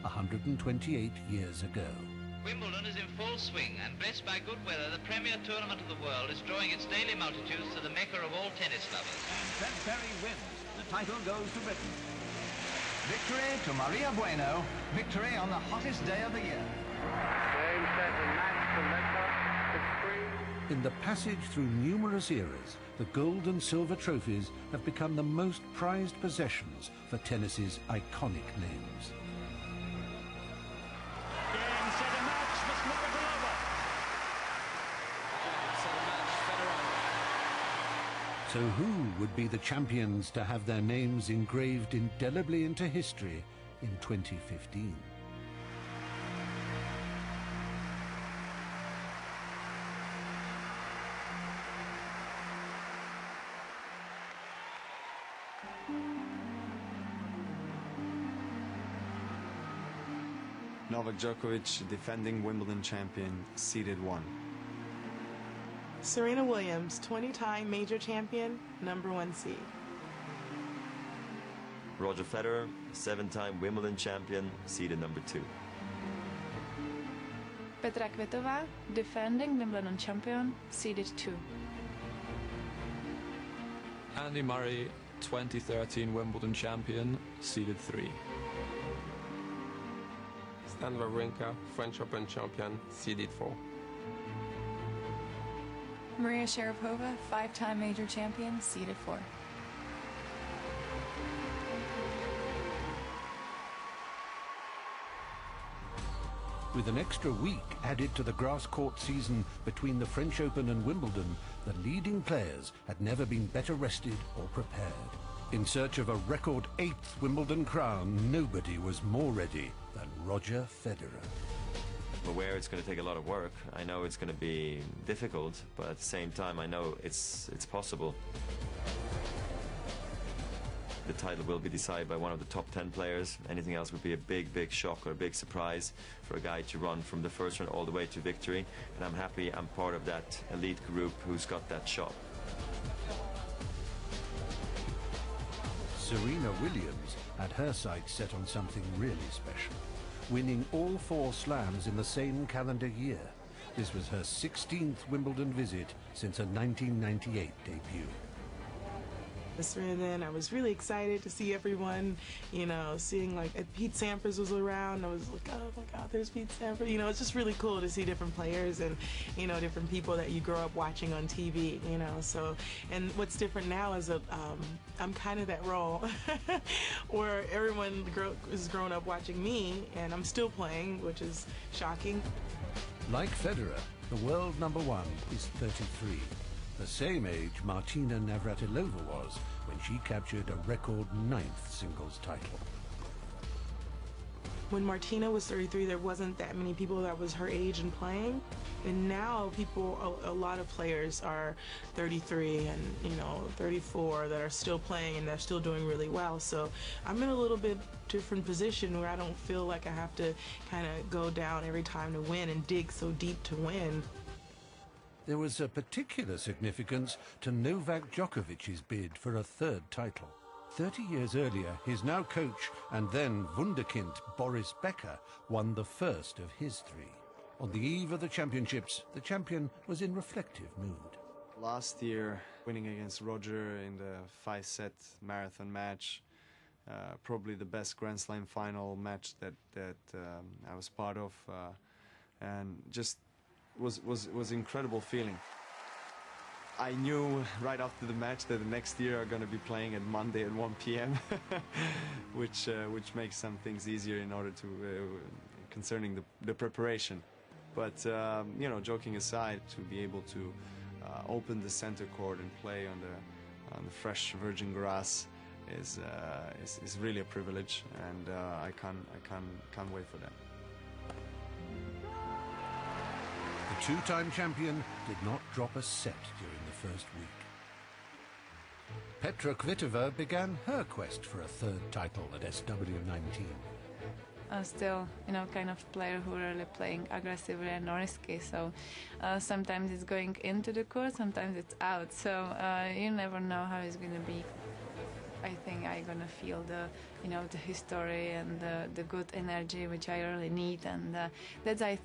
128 years ago. Wimbledon is in full swing, and blessed by good weather, the premier tournament of the world is drawing its daily multitudes to the mecca of all tennis lovers. And Fred Perry wins. The title goes to Britain. Victory to Maria Bueno. Victory on the hottest day of the year. Game, set, and match to Mecca. It's 3. In the passage through numerous eras, the gold and silver trophies have become the most prized possessions for tennis's iconic names. So who would be the champions to have their names engraved indelibly into history in 2015? Novak Djokovic, defending Wimbledon champion, seeded 1. Serena Williams, 20-time major champion, #1 seed. Roger Federer, 7-time Wimbledon champion, seeded #2. Petra Kvitova, defending Wimbledon champion, seeded 2. Andy Murray, 2013 Wimbledon champion, seeded 3. Stan Wawrinka, French Open champion, seeded 4. Maria Sharapova, 5-time major champion, seeded 4. With an extra week added to the grass court season between the French Open and Wimbledon, the leading players had never been better rested or prepared. In search of a record 8th Wimbledon crown, nobody was more ready than Roger Federer. I'm aware it's going to take a lot of work. I know it's going to be difficult, but at the same time I know it's possible. The title will be decided by one of the top 10 players. Anything else would be a big shock or a big surprise for a guy to run from the first round all the way to victory. And I'm happy I'm part of that elite group who's got that shot. Serena Williams had her sights set on something really special, winning all 4 slams in the same calendar year. This was her 16th Wimbledon visit since her 1998 debut. And I was really excited to see everyone, seeing like Pete Sampras was around. I was like, oh my God, there's Pete Sampras. It's just really cool to see different players and, different people that you grow up watching on TV, So, and what's different now is that I'm kind of that role where everyone is grown up watching me and I'm still playing, which is shocking. Like Federer, the world #1 is 33. The same age Martina Navratilova was when she captured a record 9th singles title. When Martina was 33, there wasn't that many people that was her age and playing. And now a lot of players are 33 and 34 that are still playing and they're still doing really well. So I'm in a little bit different position where I don't feel like I have to kind of go down every time to win and dig so deep to win. There was a particular significance to Novak Djokovic's bid for a 3rd title. 30 years earlier, his now coach and then wunderkind Boris Becker won the first of his 3. On the eve of the championships, the champion was in reflective mood. Last year, winning against Roger in the 5-set marathon match, probably the best Grand Slam final match that I was part of, and just was incredible feeling. I knew right after the match that the next year are going to be playing at Monday at 1 p.m. which makes some things easier in order to concerning the preparation. But joking aside, to be able to open the center court and play on the fresh virgin grass is really a privilege, and I can't wait for that. The 2-time champion did not drop a set during the first week. Petra Kvitova began her quest for a 3rd title at SW19. I'm still, kind of player who really playing aggressively and risky. So sometimes it's going into the court, sometimes it's out. So you never know how it's going to be. I think I'm gonna feel the, the history and the good energy which I really need, and that's I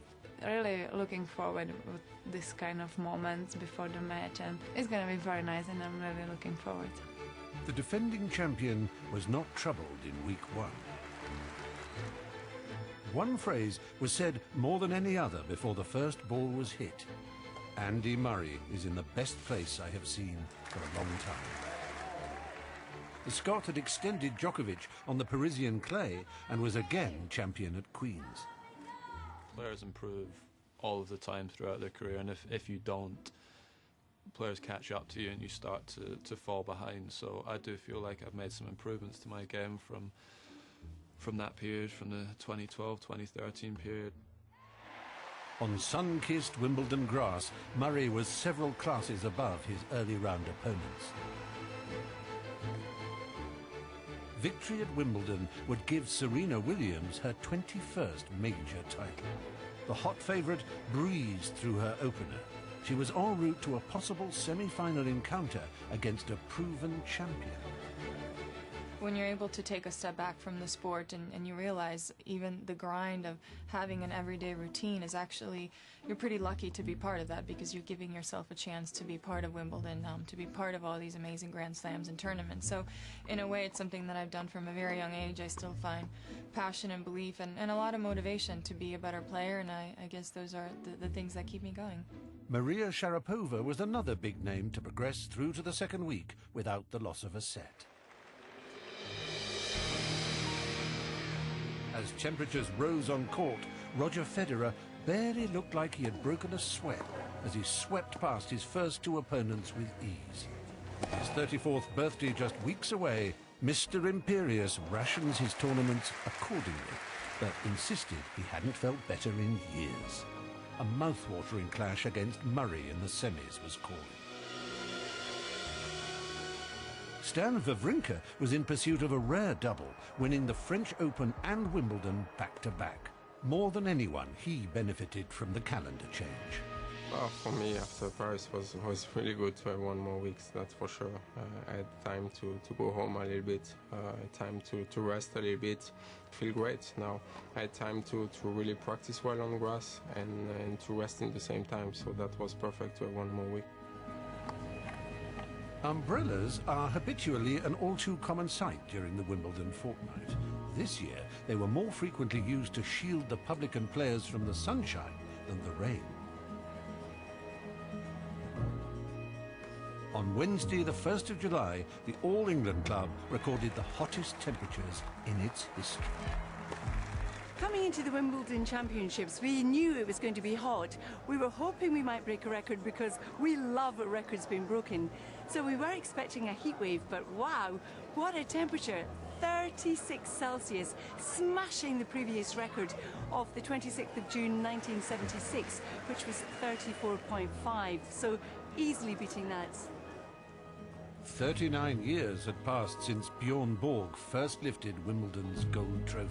really looking forward with this kind of moments before the match, and it's gonna be very nice, and I'm really looking forward. The defending champion was not troubled in week one. One phrase was said more than any other before the first ball was hit. Andy Murray is in the best place I have seen for a long time. The Scot had extended Djokovic on the Parisian clay and was again champion at Queen's. Players improve all of the time throughout their career, and if you don't, players catch up to you and you start to fall behind. So I do feel like I've made some improvements to my game from that period, from the 2012-2013 period. On sun-kissed Wimbledon grass, Murray was several classes above his early round opponents. Victory at Wimbledon would give Serena Williams her 21st major title. The hot favourite breezed through her opener. She was en route to a possible semi-final encounter against a proven champion. When you're able to take a step back from the sport and you realize even the grind of having an everyday routine is actually, you're pretty lucky to be part of that, because you're giving yourself a chance to be part of Wimbledon, to be part of all these amazing Grand Slams and tournaments. So in a way, it's something that I've done from a very young age. I still find passion and belief and a lot of motivation to be a better player, and I guess those are the things that keep me going. Maria Sharapova was another big name to progress through to the second week without the loss of a set. As temperatures rose on court, Roger Federer barely looked like he had broken a sweat as he swept past his first two opponents with ease. His 34th birthday just weeks away, Mr. Imperious rations his tournaments accordingly, but insisted he hadn't felt better in years. A mouth-watering clash against Murray in the semis was calling. Stan Wawrinka was in pursuit of a rare double, winning the French Open and Wimbledon back-to-back. More than anyone, he benefited from the calendar change. Well, for me, after Paris was really good to have 1 more week, that's for sure. I had time to go home a little bit, time to rest a little bit, feel great now. I had time to really practice well on grass and to rest in the same time, so that was perfect to have 1 more week. Umbrellas are habitually an all-too-common sight during the Wimbledon fortnight. This year, they were more frequently used to shield the public and players from the sunshine than the rain. On Wednesday, the 1st of July, the All England Club recorded the hottest temperatures in its history. Coming into the Wimbledon Championships, we knew it was going to be hot. We were hoping we might break a record because we love records being broken. So we were expecting a heat wave, but wow, what a temperature. 36 Celsius, smashing the previous record of the 26th of June 1976, which was 34.5, so easily beating that. 39 years had passed since Bjorn Borg first lifted Wimbledon's gold trophy.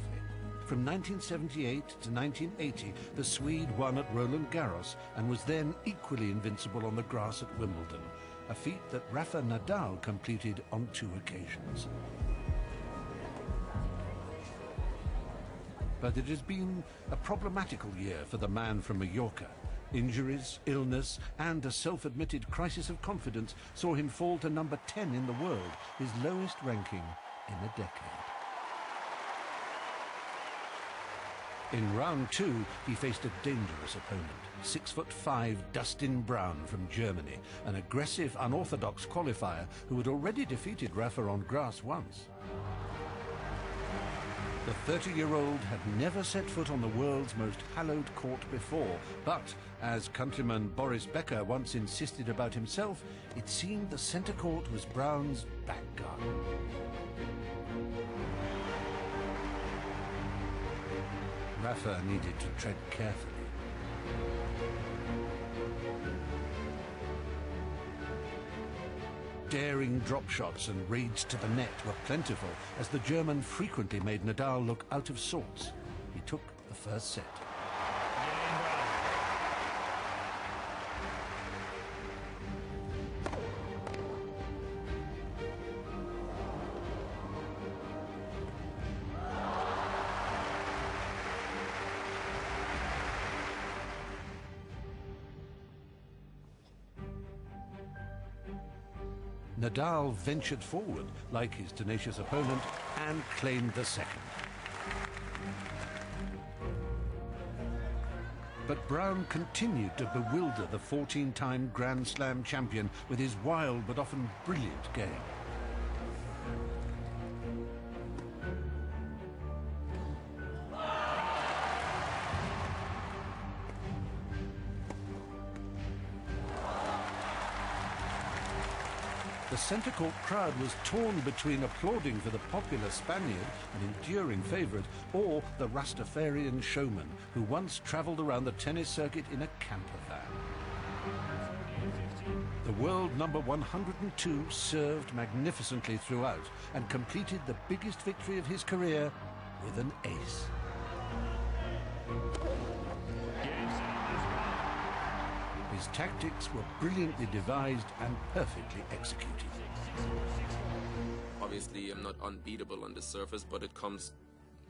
From 1978 to 1980, the Swede won at Roland Garros and was then equally invincible on the grass at Wimbledon, a feat that Rafa Nadal completed on 2 occasions. But it has been a problematical year for the man from Mallorca. Injuries, illness, and a self-admitted crisis of confidence saw him fall to number 10 in the world, his lowest ranking in a decade. In round 2, he faced a dangerous opponent, 6'5" Dustin Brown from Germany, an aggressive, unorthodox qualifier who had already defeated Rafa on grass once. The 30-year-old had never set foot on the world's most hallowed court before, but, as countryman Boris Becker once insisted about himself, it seemed the centre court was Brown's back garden. Rafa needed to tread carefully. Daring drop shots and raids to the net were plentiful, as the German frequently made Nadal look out of sorts. He took the first set. Nadal ventured forward, like his tenacious opponent, and claimed the second. But Brown continued to bewilder the 14-time Grand Slam champion with his wild but often brilliant game. The centre court crowd was torn between applauding for the popular Spaniard, an enduring favourite, or the Rastafarian showman who once travelled around the tennis circuit in a camper van. The world number 102 served magnificently throughout and completed the biggest victory of his career with an ace. His tactics were brilliantly devised and perfectly executed. Obviously, I'm not unbeatable on this surface, but it comes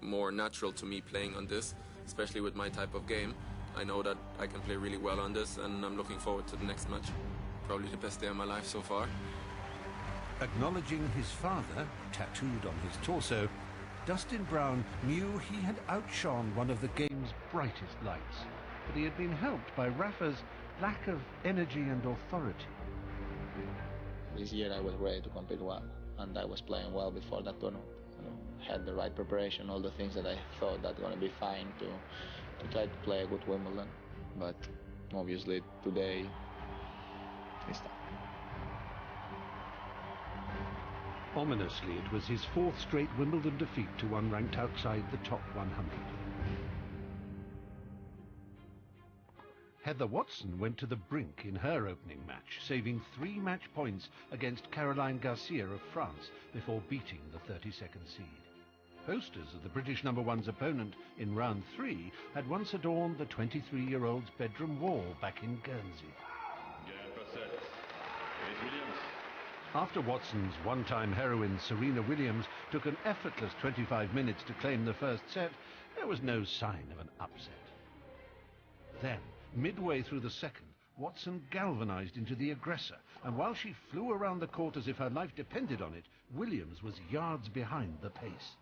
more natural to me playing on this, especially with my type of game. I know that I can play really well on this, and I'm looking forward to the next match. Probably the best day of my life so far. Acknowledging his father, tattooed on his torso, Dustin Brown knew he had outshone one of the game's brightest lights, but he had been helped by Rafa's lack of energy and authority. This year I was ready to compete well, and I was playing well before that tournament. Had the right preparation, all the things that I thought that were going to be fine to try to play a good Wimbledon. But obviously today it's tough. Ominously, it was his fourth straight Wimbledon defeat to one ranked outside the top 100. Heather Watson went to the brink in her opening match, saving 3 match points against Caroline Garcia of France before beating the 32nd seed. Posters of the British #1's opponent in round 3 had once adorned the 23-year-old's bedroom wall back in Guernsey. After Watson's one-time heroine Serena Williams took an effortless 25 minutes to claim the first set, there was no sign of an upset. Then, midway through the second, Watson galvanized into the aggressor, and while she flew around the court as if her life depended on it, Williams was yards behind the pace.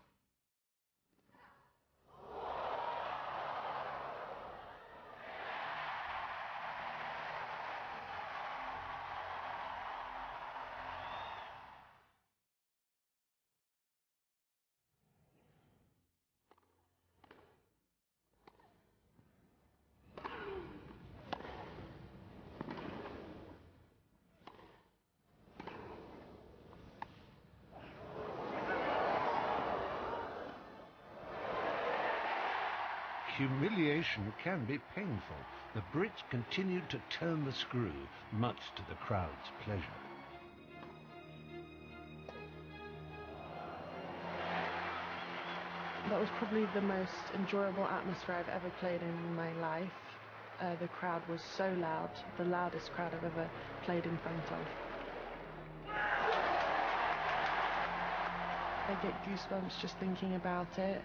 Humiliation can be painful. The Brits continued to turn the screw, much to the crowd's pleasure. That was probably the most enjoyable atmosphere I've ever played in my life. The crowd was so loud, the loudest crowd I've ever played in front of. I get goosebumps just thinking about it.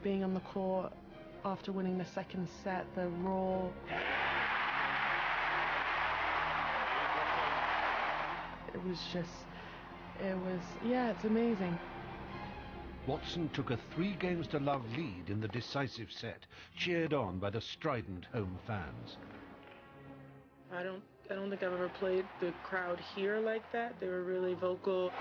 Being on the court after winning the second set, the roar. It's amazing. Watson took a 3-games-to-love lead in the decisive set, cheered on by the strident home fans. I don't think I've ever played the crowd here like that. They were really vocal.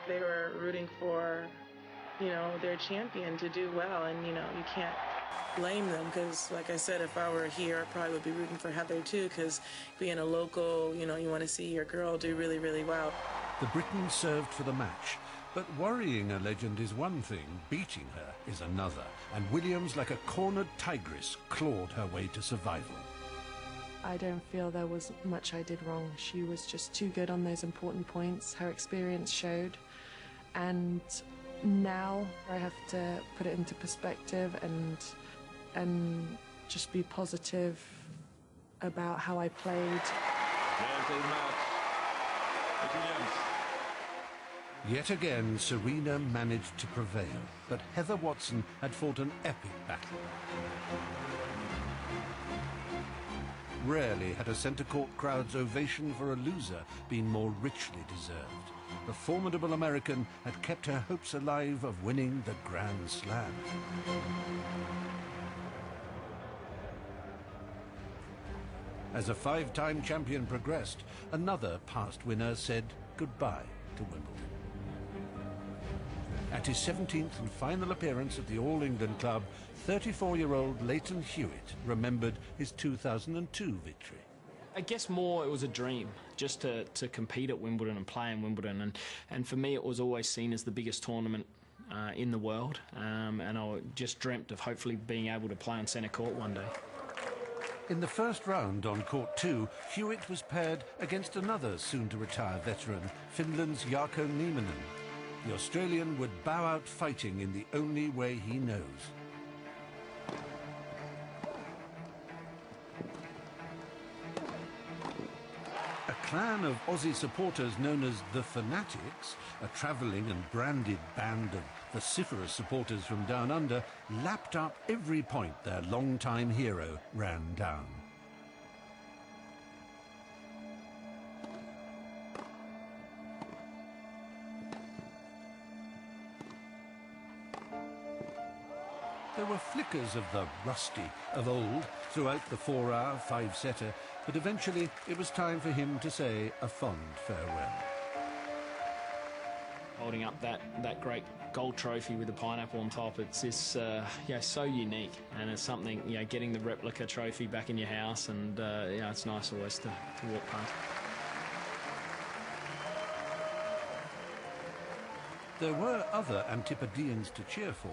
They were rooting for, their champion to do well, and, you can't blame them because, like I said, if I were here, I probably would be rooting for Heather too, because being a local, you want to see your girl do really, really well. The Britons served for the match, but worrying a legend is one thing, beating her is another, and Williams, like a cornered tigress, clawed her way to survival. I don't feel there was much I did wrong. She was just too good on those important points. Her experience showed, and now I have to put it into perspective and just be positive about how I played. Yet again, Serena managed to prevail, but Heather Watson had fought an epic battle. Rarely had a centre court crowd's ovation for a loser been more richly deserved. The formidable American had kept her hopes alive of winning the Grand Slam. As a five-time champion progressed, another past winner said goodbye to Wimbledon. At his 17th and final appearance at the All England club, 34-year-old Leighton Hewitt remembered his 2002 victory. I guess more it was a dream, just to compete at Wimbledon and play in Wimbledon. And for me, it was always seen as the biggest tournament in the world. And I just dreamt of hopefully being able to play on centre court one day. In the first round on court 2, Hewitt was paired against another soon-to-retire veteran, Finland's Jarkko Nieminen. The Australian would bow out fighting in the only way he knows. A clan of Aussie supporters known as the Fanatics, a travelling and branded band of vociferous supporters from down under, lapped up every point their long-time hero ran down. There were flickers of the rusty of old throughout the 4-hour five-setter, but eventually it was time for him to say a fond farewell. Holding up that great gold trophy with the pineapple on top, it's just so unique, and it's something, getting the replica trophy back in your house, and it's nice always to walk past. There were other Antipodeans to cheer for.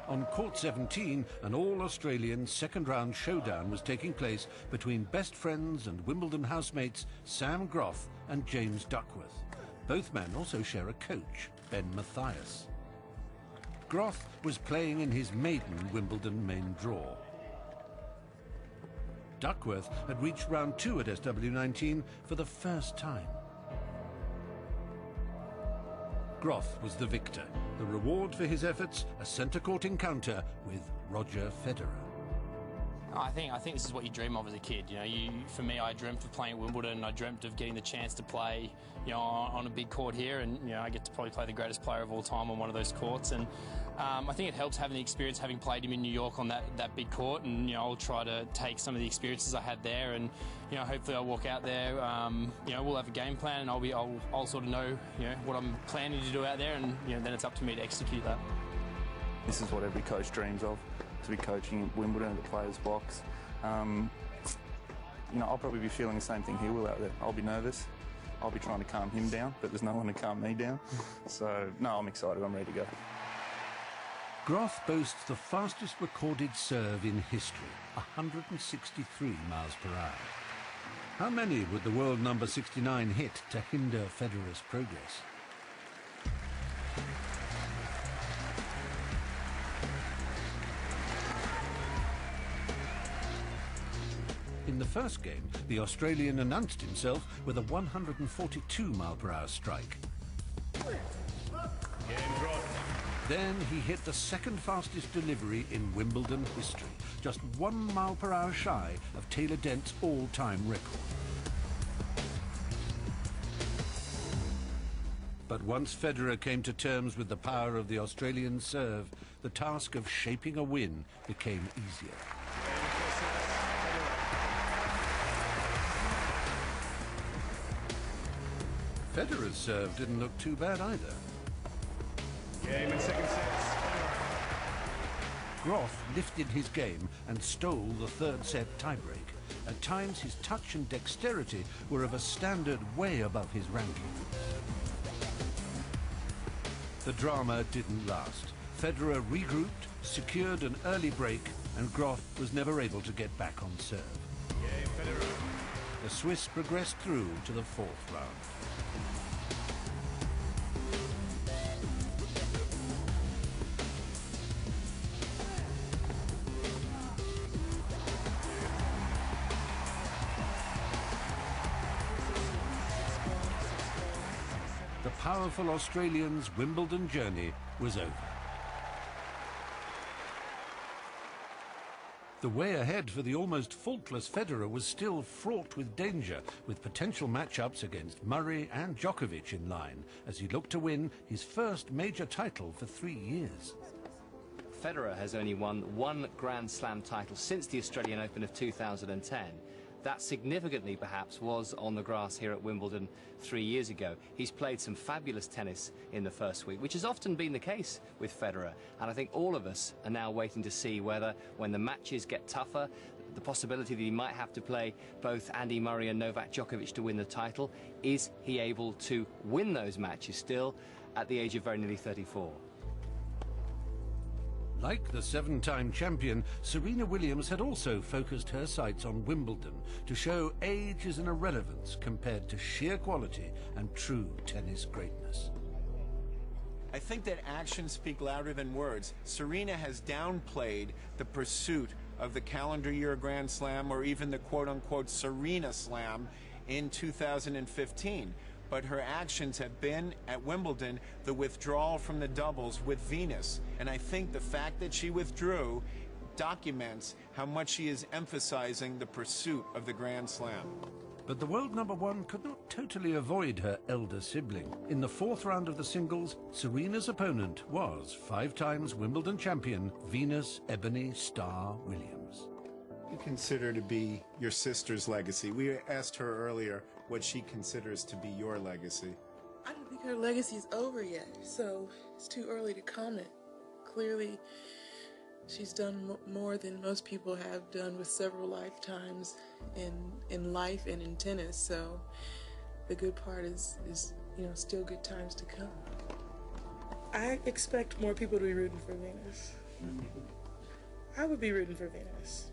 On court 17, an all-Australian second-round showdown was taking place between best friends and Wimbledon housemates Sam Groth and James Duckworth. Both men also share a coach, Ben Mathias. Groth was playing in his maiden Wimbledon main draw. Duckworth had reached round 2 at SW19 for the first time. Groth was the victor. The reward for his efforts, a centre-court encounter with Roger Federer. I think this is what you dream of as a kid. For me, I dreamt of playing at Wimbledon. I dreamt of getting the chance to play, on a big court here, and I get to probably play the greatest player of all time on one of those courts. And I think it helps having the experience, having played him in New York on that big court. And I'll try to take some of the experiences I had there, and hopefully I'll walk out there. We'll have a game plan, and I'll sort of know what I'm planning to do out there, and then it's up to me to execute that. This is what every coach dreams of, to be coaching at Wimbledon at the players' box. I'll probably be feeling the same thing he will out there. I'll be nervous. I'll be trying to calm him down, but there's no one to calm me down. So, no, I'm excited. I'm ready to go. Groth boasts the fastest recorded serve in history, 163 miles per hour. How many would the world number 69 hit to hinder Federer's progress? In the first game, the Australian announced himself with a 142-mile-per-hour strike. Then he hit the second fastest delivery in Wimbledon history, just 1 mile per hour shy of Taylor Dent's all-time record. But once Federer came to terms with the power of the Australian serve, the task of shaping a win became easier. Federer's serve didn't look too bad either. Game and second sets. Groth lifted his game and stole the third set tiebreak. At times, his touch and dexterity were of a standard way above his ranking. The drama didn't last. Federer regrouped, secured an early break, and Groth was never able to get back on serve. Game, Federer. The Swiss progressed through to the fourth round. The powerful Australian's Wimbledon journey was over. The way ahead for the almost faultless Federer was still fraught with danger, with potential matchups against Murray and Djokovic in line, as he looked to win his first major title for 3 years. Federer has only won one Grand Slam title since the Australian Open of 2010. That significantly, perhaps, was on the grass here at Wimbledon 3 years ago. He's played some fabulous tennis in the first week, which has often been the case with Federer. And I think all of us are now waiting to see whether, when the matches get tougher, the possibility that he might have to play both Andy Murray and Novak Djokovic to win the title, is he able to win those matches still at the age of very nearly 34? Like the 7-time champion, Serena Williams had also focused her sights on Wimbledon to show age is an irrelevance compared to sheer quality and true tennis greatness. I think that actions speak louder than words. Serena has downplayed the pursuit of the calendar year Grand Slam or even the quote-unquote Serena Slam in 2015. But her actions have been, at Wimbledon, the withdrawal from the doubles with Venus. And I think the fact that she withdrew documents how much she is emphasizing the pursuit of the Grand Slam. But the world number one could not totally avoid her elder sibling. In the 4th round of the singles, Serena's opponent was 5 times Wimbledon champion Venus Ebony Star Williams. You consider to be your sister's legacy. We asked her earlier what she considers to be your legacy. I don't think her legacy is over yet, so it's too early to comment. Clearly, she's done more than most people have done with several lifetimes in life and in tennis, so the good part is still good times to come. I expect more people to be rooting for Venus. I would be rooting for Venus.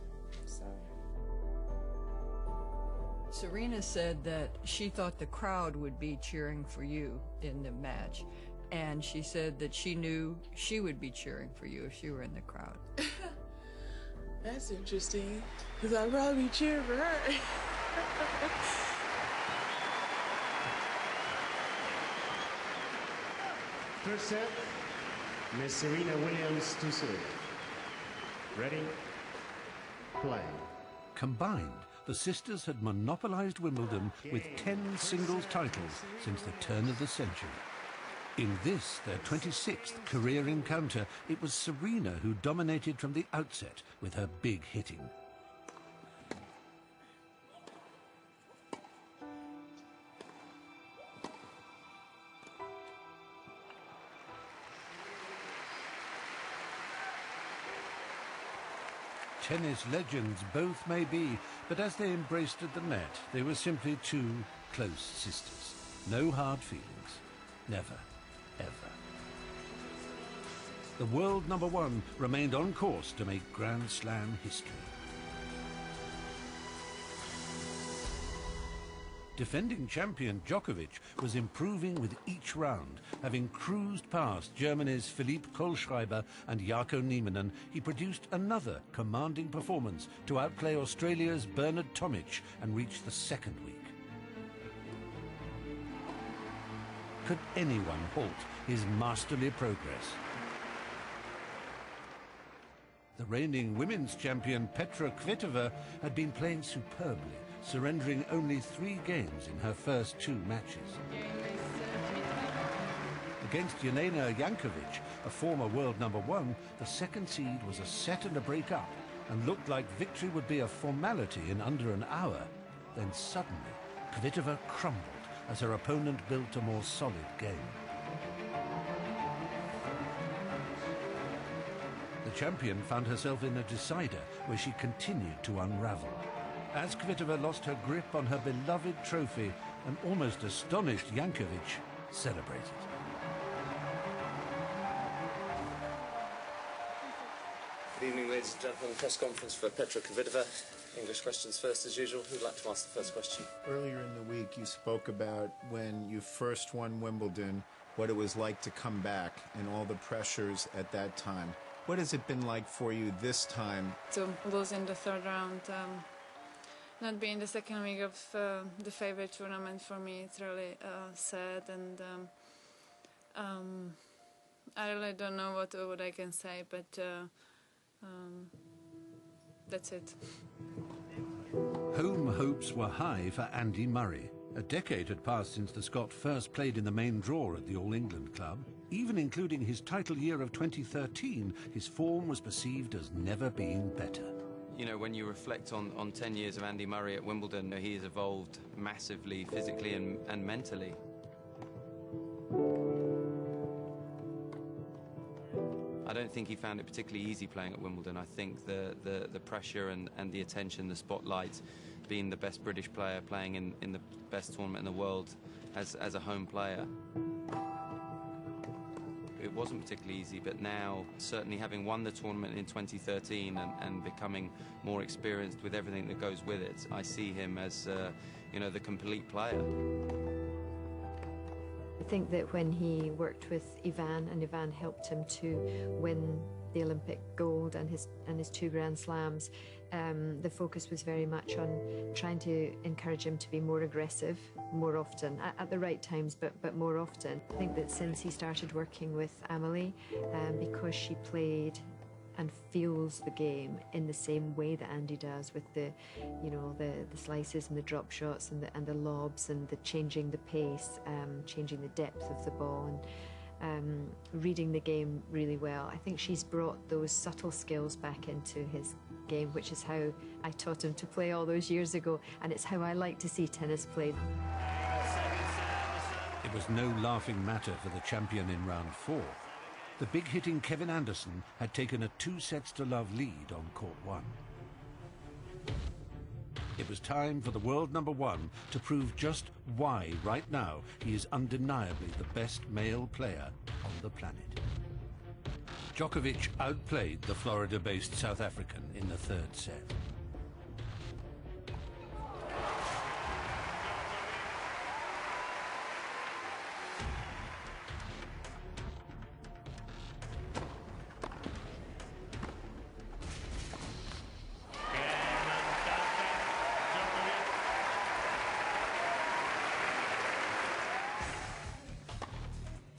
So. Serena said that she thought the crowd would be cheering for you in the match, and she said that she knew she would be cheering for you if she were in the crowd. That's interesting, because I'd probably be cheering for her. First set, Miss Serena Williams to serve. Ready? Play. Combined, the sisters had monopolized Wimbledon with 10 singles titles since the turn of the century. In this, their 26th career encounter, it was Serena who dominated from the outset with her big hitting. Tennis legends both may be, but as they embraced at the net, they were simply two close sisters. No hard feelings. Never, ever. The world number one remained on course to make Grand Slam history. Defending champion Djokovic was improving with each round. Having cruised past Germany's Philipp Kohlschreiber and Jarkko Nieminen, he produced another commanding performance to outplay Australia's Bernard Tomic and reach the second week. Could anyone halt his masterly progress? The reigning women's champion Petra Kvitova had been playing superbly, surrendering only 3 games in her first 2 matches. Against Jelena Jankovic, a former world number one, the second seed was a set and a break up, and looked like victory would be a formality in under an hour. Then suddenly, Kvitova crumbled as her opponent built a more solid game. The champion found herself in a decider where she continued to unravel. As Kvitova lost her grip on her beloved trophy, an almost astonished Jankovic celebrated. Good evening, ladies and gentlemen. Press conference for Petra Kvitova. English questions first, as usual. Who'd like to ask the first question? Earlier in the week, you spoke about when you first won Wimbledon, what it was like to come back and all the pressures at that time. What has it been like for you this time? To lose in the 3rd round, not being the second week of the favorite tournament for me, it's really sad, and I really don't know what I can say, but that's it. Home hopes were high for Andy Murray. A decade had passed since the Scot first played in the main draw at the All England club. Even including his title year of 2013, his form was perceived as never being better. You know, when you reflect on 10 years of Andy Murray at Wimbledon, he has evolved massively physically and mentally. I don't think he found it particularly easy playing at Wimbledon. I think the pressure and the attention, the spotlight, being the best British player, playing in the best tournament in the world as a home player, it wasn't particularly easy. But now, certainly having won the tournament in 2013 and becoming more experienced with everything that goes with it, I see him as, you know, the complete player. I think that when he worked with Ivan, and Ivan helped him to win the Olympic gold and his 2 Grand Slams, the focus was very much on trying to encourage him to be more aggressive, more often, at the right times, but more often. I think that since he started working with Amelie, because she played and feels the game in the same way that Andy does, with the slices and the drop shots and the lobs and the changing the pace, changing the depth of the ball, and reading the game really well. I think she's brought those subtle skills back into his game, which is how I taught him to play all those years ago, and it's how I like to see tennis played. It was no laughing matter for the champion in round 4. The big-hitting Kevin Anderson had taken a 2-sets-to-love lead on court 1. It was time for the world number 1 to prove just why, right now, he is undeniably the best male player on the planet. Djokovic outplayed the Florida-based South African in the 3rd set.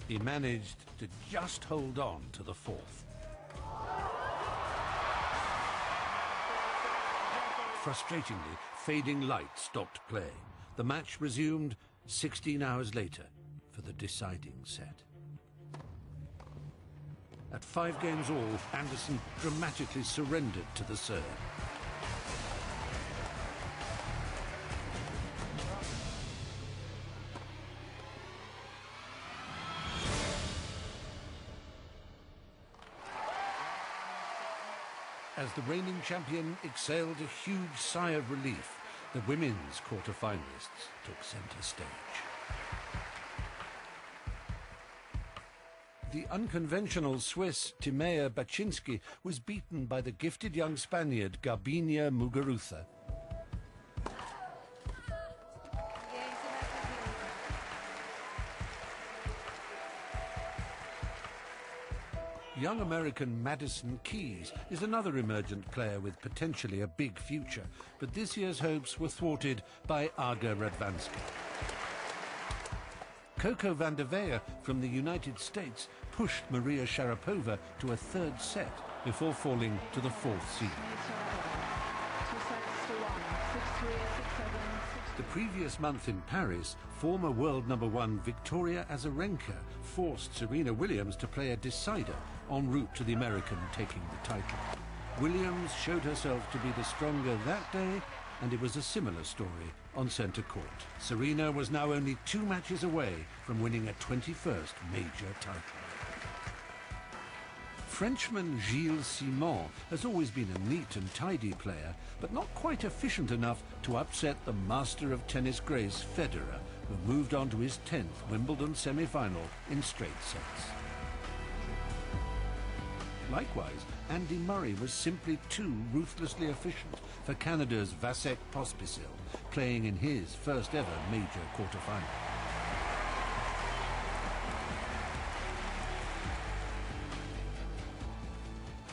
He managed to just hold on to the 4th. Frustratingly, fading light stopped playing. The match resumed 16 hours later for the deciding set. At 5 games all, Anderson dramatically surrendered to the serve. As the reigning champion exhaled a huge sigh of relief, the women's quarter-finalists took centre stage. The unconventional Swiss Timea Baczynski was beaten by the gifted young Spaniard Garbiñe Muguruza. Young American Madison Keys is another emergent player with potentially a big future, but this year's hopes were thwarted by Aga Radwanska. Coco van der Weyer from the United States pushed Maria Sharapova to a 3rd set before falling to the 4th seed. The previous month in Paris, former world number 1 Victoria Azarenka forced Serena Williams to play a decider en route to the American taking the title. Williams showed herself to be the stronger that day, and it was a similar story on centre court. Serena was now only 2 matches away from winning a 21st major title. Frenchman Gilles Simon has always been a neat and tidy player, but not quite efficient enough to upset the master of tennis grace, Federer, who moved on to his 10th Wimbledon semi-final in straight sets. Likewise, Andy Murray was simply too ruthlessly efficient for Canada's Vasek Pospisil, playing in his first ever major quarter-final.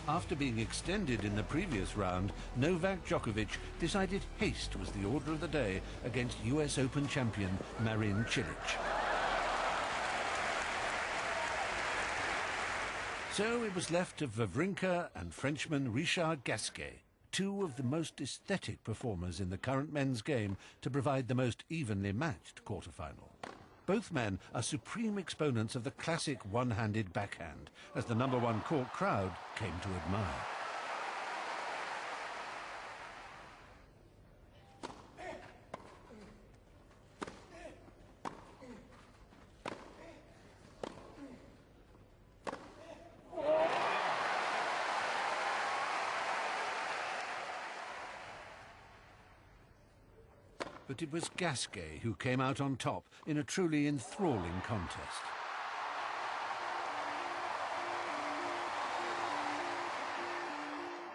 After being extended in the previous round, Novak Djokovic decided haste was the order of the day against US Open champion Marin Cilic. So it was left to Wawrinka and Frenchman Richard Gasquet, two of the most aesthetic performers in the current men's game to provide the most evenly matched quarter-final. Both men are supreme exponents of the classic one-handed backhand, as the #1 court crowd came to admire. But it was Gasquet who came out on top in a truly enthralling contest.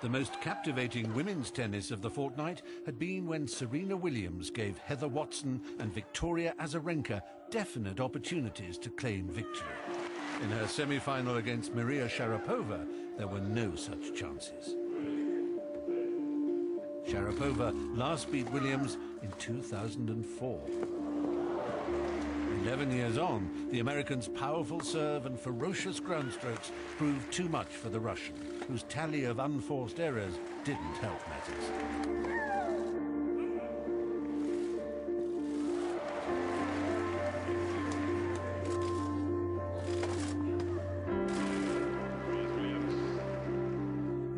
The most captivating women's tennis of the fortnight had been when Serena Williams gave Heather Watson and Victoria Azarenka definite opportunities to claim victory. In her semi-final against Maria Sharapova, there were no such chances. Sharapova last beat Williams in 2004. 11 years on, the American's powerful serve and ferocious ground strokes proved too much for the Russian, whose tally of unforced errors didn't help matters.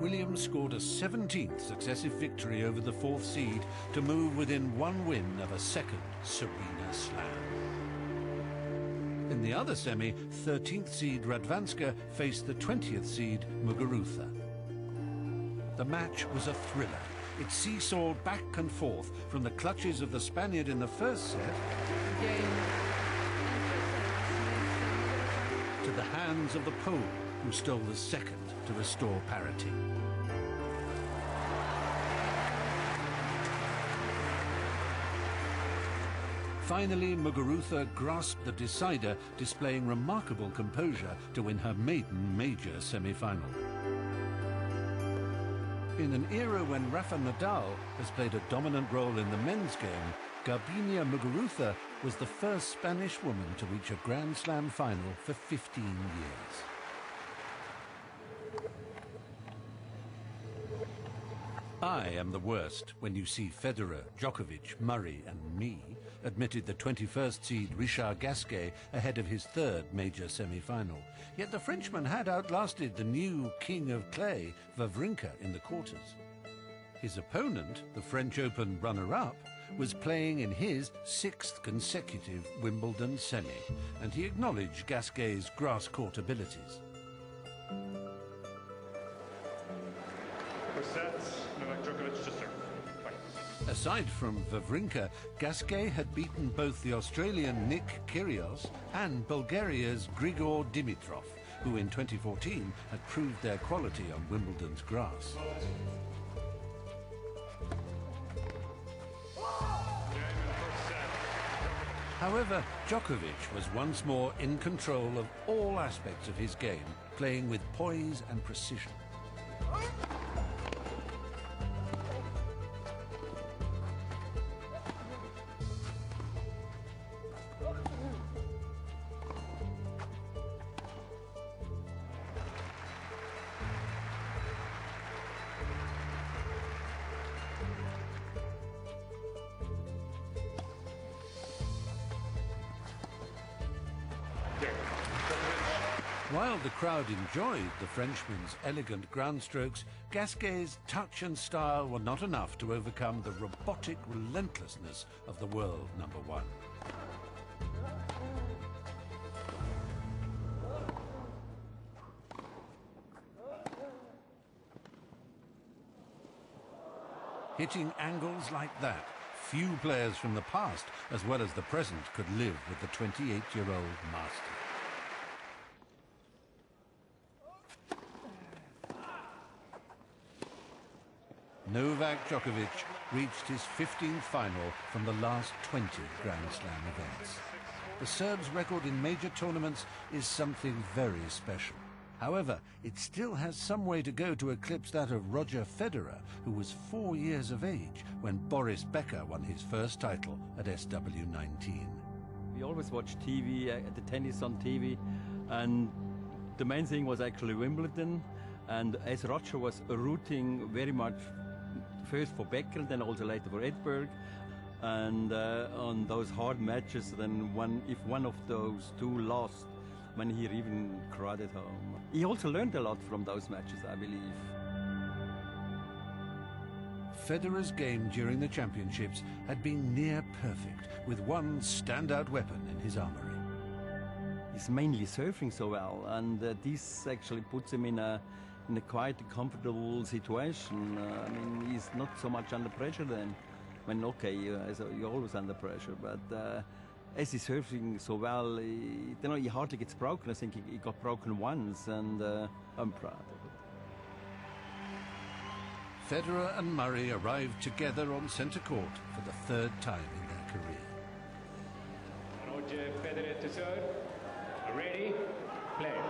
Williams scored a 17th successive victory over the 4th seed to move within one win of a second Serena Slam. In the other semi, 13th seed Radwanska faced the 20th seed Muguruza. The match was a thriller. It seesawed back and forth from the clutches of the Spaniard in the first set to the hands of the Pole, who stole the second to restore parity. Finally, Muguruza grasped the decider, displaying remarkable composure to win her maiden major semi-final. In an era when Rafa Nadal has played a dominant role in the men's game, Garbiñe Muguruza was the first Spanish woman to reach a Grand Slam final for 15 years. I am the worst when you see Federer, Djokovic, Murray and me, admitted the 21st seed Richard Gasquet ahead of his third major semi-final. Yet the Frenchman had outlasted the new king of clay, Wawrinka, in the quarters. His opponent, the French Open runner-up, was playing in his 6th consecutive Wimbledon semi, and he acknowledged Gasquet's grass-court abilities. Aside from Wawrinka, Gasquet had beaten both the Australian Nick Kyrgios and Bulgaria's Grigor Dimitrov, who in 2014 had proved their quality on Wimbledon's grass. However, Djokovic was once more in control of all aspects of his game, playing with poise and precision. While the crowd enjoyed the Frenchman's elegant ground strokes, Gasquet's touch and style were not enough to overcome the robotic relentlessness of the world #1. Hitting angles like that, few players from the past as well as the present could live with the 28-year-old master. Novak Djokovic reached his 15th final from the last 20 Grand Slam events. The Serb's record in major tournaments is something very special. However, it still has some way to go to eclipse that of Roger Federer, who was 4 years of age when Boris Becker won his first title at SW19. We always watch TV, the tennis on TV, and the main thing was actually Wimbledon. And as Roger was rooting very much first for Becker, then also later for Edberg. And on those hard matches, then if one of those two lost, when he even cried at home. He also learned a lot from those matches, I believe. Federer's game during the championships had been near perfect, with one standout weapon in his armory. He's mainly surfing so well, and this actually puts him in a quite comfortable situation. I mean, he's not so much under pressure then. I mean, okay, you're always under pressure, but as he's surfing so well, he hardly gets broken. I think he got broken once, and I'm proud of it. Federer and Murray arrived together on centre court for the third time in their career. Roger Federer to serve. Ready, play.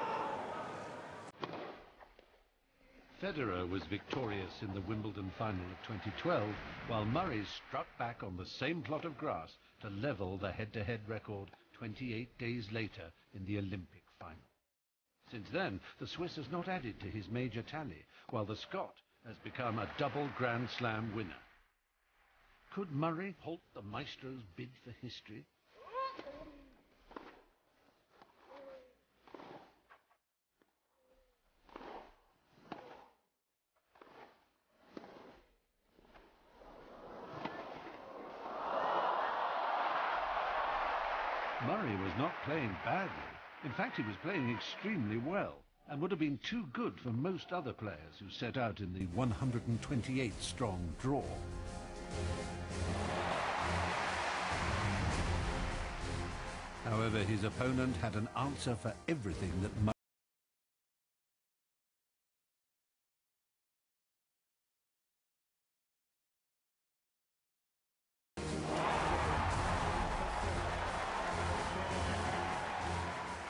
Federer was victorious in the Wimbledon final of 2012, while Murray struck back on the same plot of grass to level the head-to-head record 28 days later in the Olympic final. Since then, the Swiss has not added to his major tally, while the Scot has become a double Grand Slam winner. Could Murray halt the Maestro's bid for history? Murray was not playing badly. In fact, he was playing extremely well, and would have been too good for most other players who set out in the 128-strong draw. However, his opponent had an answer for everything that Murray.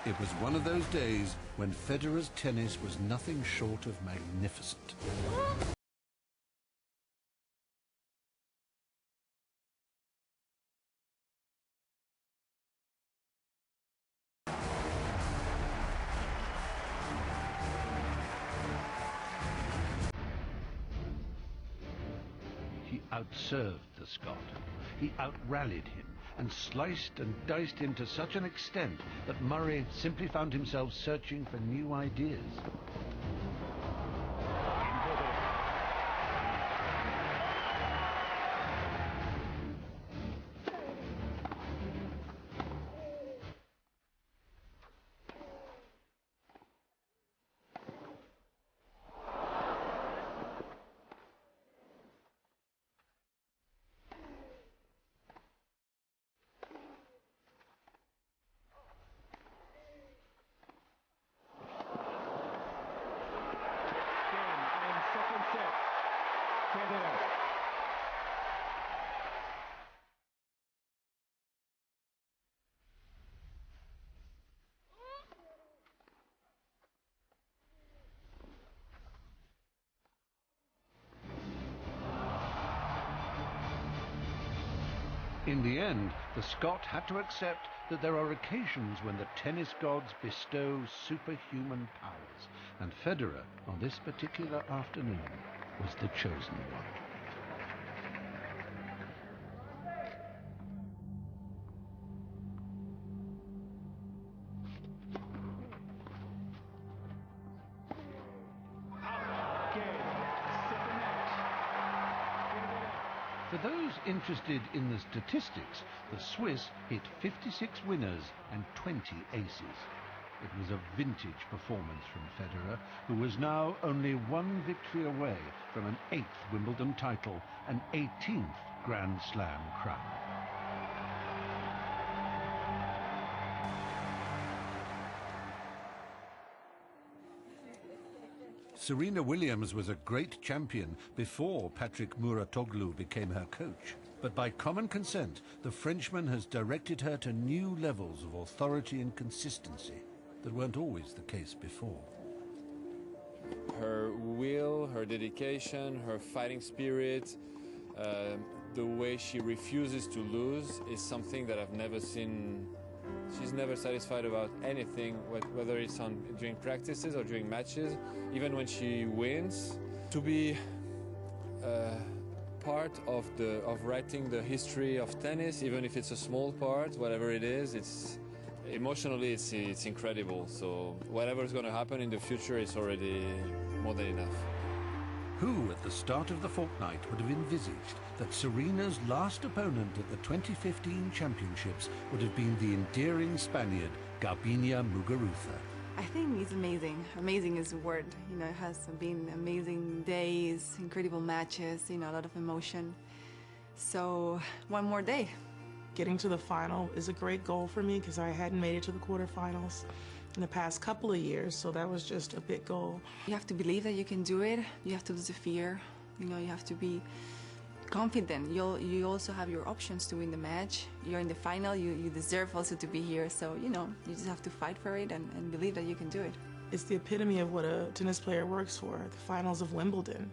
It was one of those days when Federer's tennis was nothing short of magnificent. He outserved the Scot. He out-rallied him and sliced and diced him to such an extent that Murray simply found himself searching for new ideas. In the end, the Scot had to accept that there are occasions when the tennis gods bestow superhuman powers, and Federer, on this particular afternoon, was the chosen one. For those interested in the statistics, the Swiss hit 56 winners and 20 aces. It was a vintage performance from Federer, who was now only one victory away from an 8th Wimbledon title, an 18th Grand Slam crown. Serena Williams was a great champion before Patrick Mouratoglou became her coach. But by common consent, the Frenchman has directed her to new levels of authority and consistency that weren't always the case before. Her will, her dedication, her fighting spirit, the way she refuses to lose is something that I've never seen. She's never satisfied about anything, whether it's during practices or during matches. Even when she wins, to be part of writing the history of tennis, even if it's a small part, whatever it is. It's emotionally it's incredible. So whatever is going to happen in the future is already more than enough. Who at the start of the fortnight would have envisaged that Serena's last opponent at the 2015 championships would have been the endearing Spaniard Garbiñe Muguruza? I think it's amazing. Amazing is the word. You know, it has been amazing days, incredible matches, you know, a lot of emotion. So, one more day. Getting to the final is a great goal for me because I hadn't made it to the quarterfinals in the past couple of years, so that was just a big goal. You have to believe that you can do it. You have to lose the fear. You know, you have to be confident. You also have your options to win the match. You're in the final. You deserve also to be here. So, you know, you just have to fight for it and believe that you can do it. It's the epitome of what a tennis player works for, the finals of Wimbledon,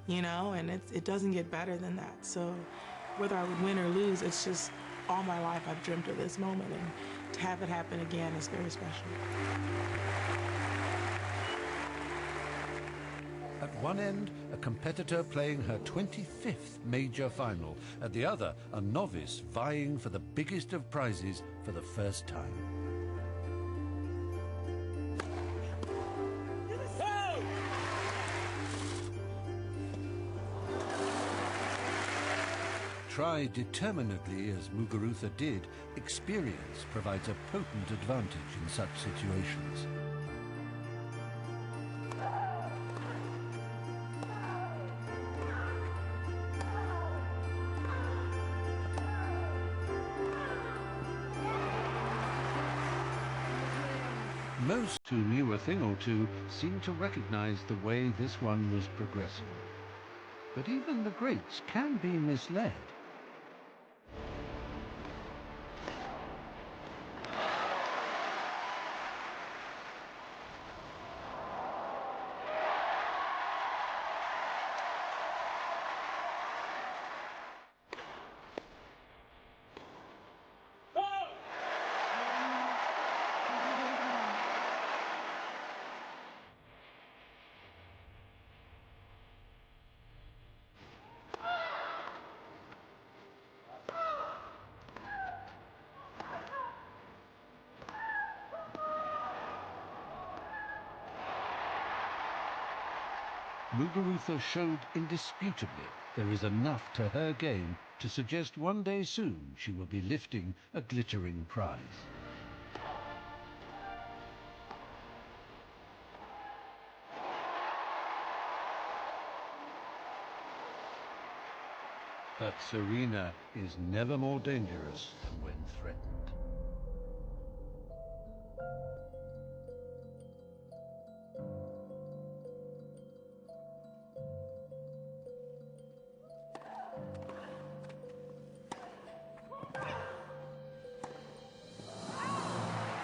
you know, and it doesn't get better than that. So whether I would win or lose, it's just all my life I've dreamt of this moment, and to have it happen again is very special. At one end, a competitor playing her 25th major final. At the other, a novice vying for the biggest of prizes for the first time. Try determinedly as Muguruza did, experience provides a potent advantage in such situations. Most who knew a thing or two seemed to recognize the way this one was progressing. But even the greats can be misled. Muguruza showed indisputably there is enough to her game to suggest one day soon she will be lifting a glittering prize. But Serena is never more dangerous than when threatened.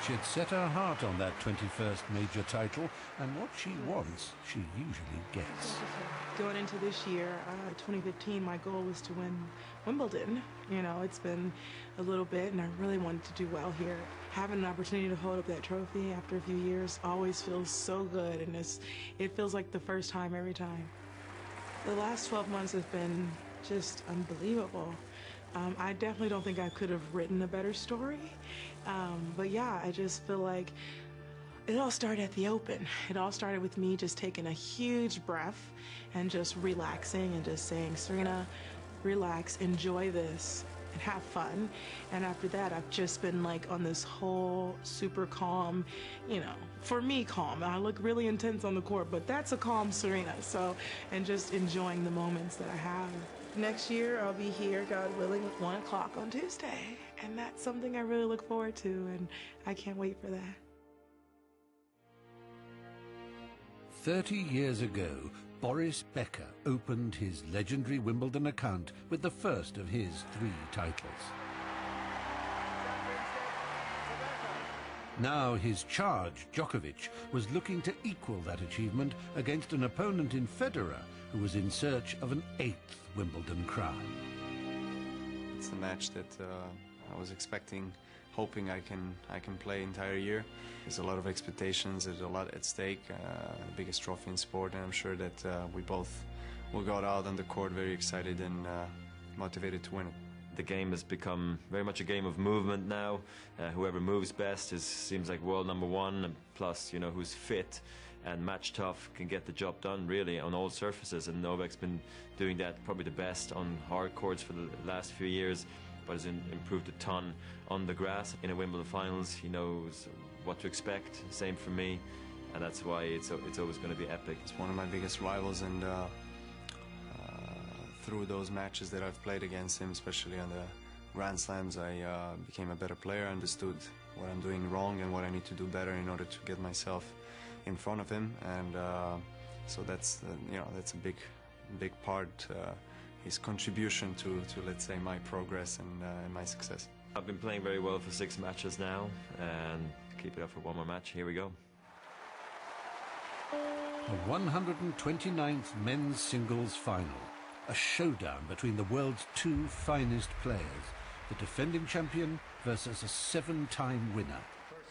She had set her heart on that 21st major title, and what she wants, she usually gets. Going into this year, 2015, my goal was to win Wimbledon. You know, it's been a little bit, and I really wanted to do well here. Having an opportunity to hold up that trophy after a few years always feels so good, and it feels like the first time every time. The last 12 months have been just unbelievable. I definitely don't think I could have written a better story. But yeah, I just feel like it all started at the Open. It all started with me just taking a huge breath and just relaxing and just saying, Serena, relax, enjoy this, and have fun. And after that, I've just been like on this whole super calm, you know, for me calm. I look really intense on the court, but that's a calm Serena. So, and just enjoying the moments that I have. Next year, I'll be here, God willing, at 1 o'clock on Tuesday. And that's something I really look forward to, and I can't wait for that. 30 years ago, Boris Becker opened his legendary Wimbledon account with the first of his 3 titles. Now his charge, Djokovic, was looking to equal that achievement against an opponent in Federer who was in search of an 8th Wimbledon crown. It's a match that I was expecting, hoping I can play entire year. There's a lot of expectations, there's a lot at stake, the biggest trophy in sport, and I'm sure that we both we got out on the court very excited and motivated to win it. The game has become very much a game of movement now. Whoever moves best seems like world #1, and plus, you know, who's fit and match tough can get the job done really on all surfaces, and Novak's been doing that probably the best on hard courts for the last few years, but has improved a ton on the grass. In a Wimbledon finals, he knows what to expect. Same for me, and that's why it's always going to be epic. It's one of my biggest rivals, and through those matches that I've played against him, especially on the Grand Slams, I became a better player, understood what I'm doing wrong and what I need to do better in order to get myself in front of him, and so that's you know, that's a big part, his contribution to let's say my progress and my success. I've been playing very well for 6 matches now, and keep it up for one more match. Here we go. The 129th men's singles final, a showdown between the world's 2 finest players, the defending champion versus a 7-time winner.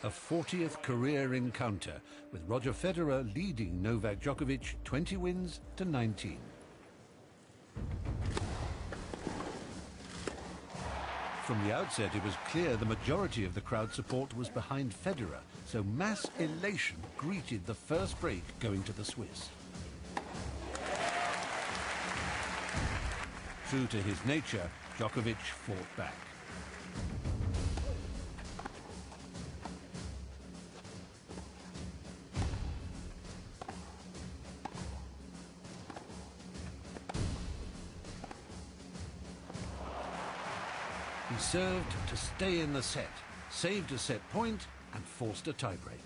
A 40th career encounter, with Roger Federer leading Novak Djokovic 20 wins to 19. From the outset, it was clear the majority of the crowd support was behind Federer, so mass elation greeted the first break going to the Swiss. True to his nature, Djokovic fought back. He served to stay in the set, saved a set point, and forced a tiebreak.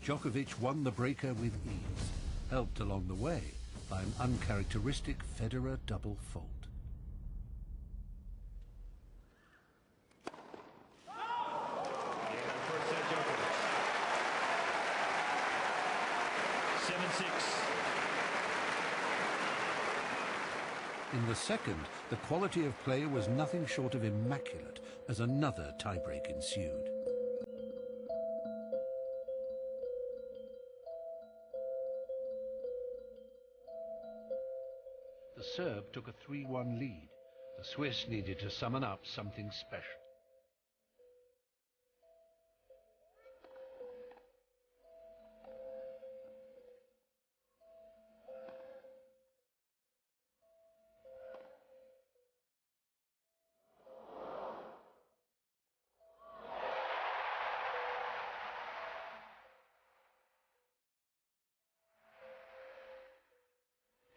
Djokovic won the breaker with ease, helped along the way by an uncharacteristic Federer double fault. In the second, the quality of play was nothing short of immaculate as another tiebreak ensued. The Serb took a 3-1 lead. The Swiss needed to summon up something special.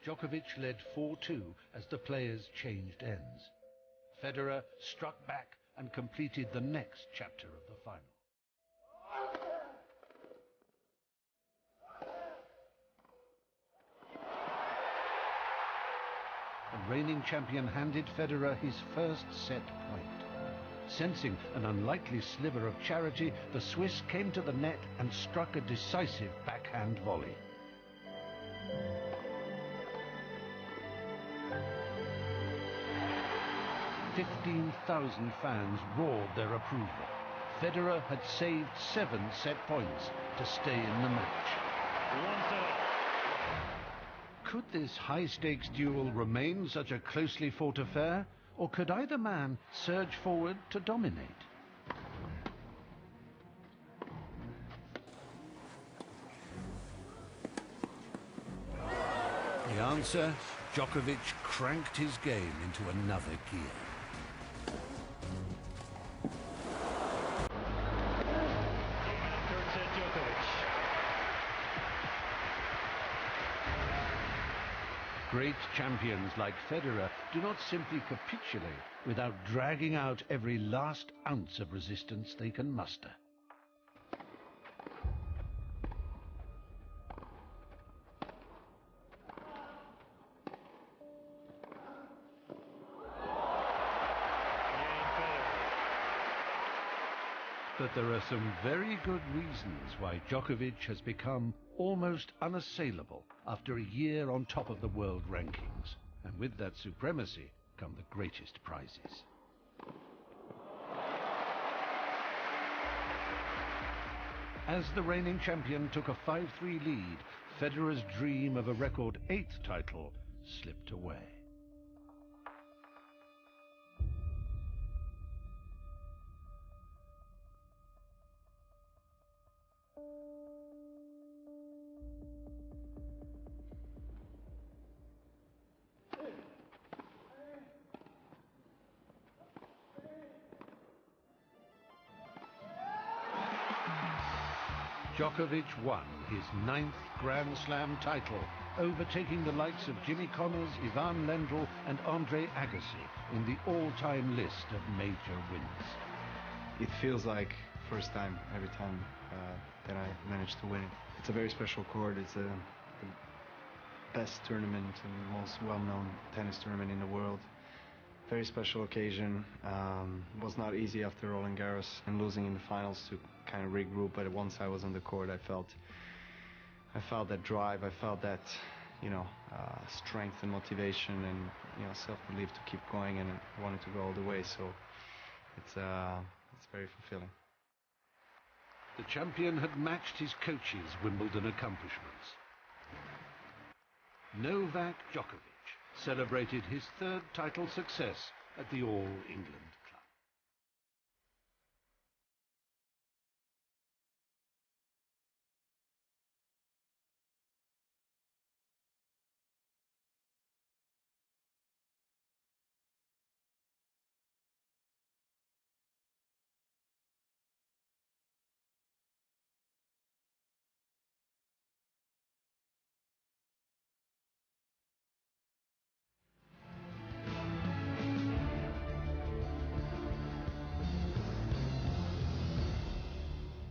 Djokovic led 4-2 as the players changed ends. Federer struck back and completed the next chapter of the final. The reigning champion handed Federer his first set point. Sensing an unlikely sliver of charity, the Swiss came to the net and struck a decisive backhand volley. 15,000 fans roared their approval. Federer had saved 7 set points to stay in the match. Could this high-stakes duel remain such a closely fought affair, or could either man surge forward to dominate? The answer, Djokovic cranked his game into another gear. Great champions like Federer do not simply capitulate without dragging out every last ounce of resistance they can muster. But there are some very good reasons why Djokovic has become almost unassailable after a year on top of the world rankings. And with that supremacy come the greatest prizes. As the reigning champion took a 5-3 lead, Federer's dream of a record 8th title slipped away. Djokovic won his 9th Grand Slam title, overtaking the likes of Jimmy Connors, Ivan Lendl and Andre Agassi in the all-time list of major wins. It feels like first time every time that I managed to win it. It's a very special court. It's the best tournament and most well-known tennis tournament in the world. Very special occasion. It was not easy after Roland Garros and losing in the finals to kind of regroup, but once I was on the court, I felt that drive. I felt that, strength and motivation and, self-belief to keep going, and I wanted to go all the way. So it's very fulfilling. The champion had matched his coach's Wimbledon accomplishments. Novak Djokovic celebrated his 3rd title success at the All England.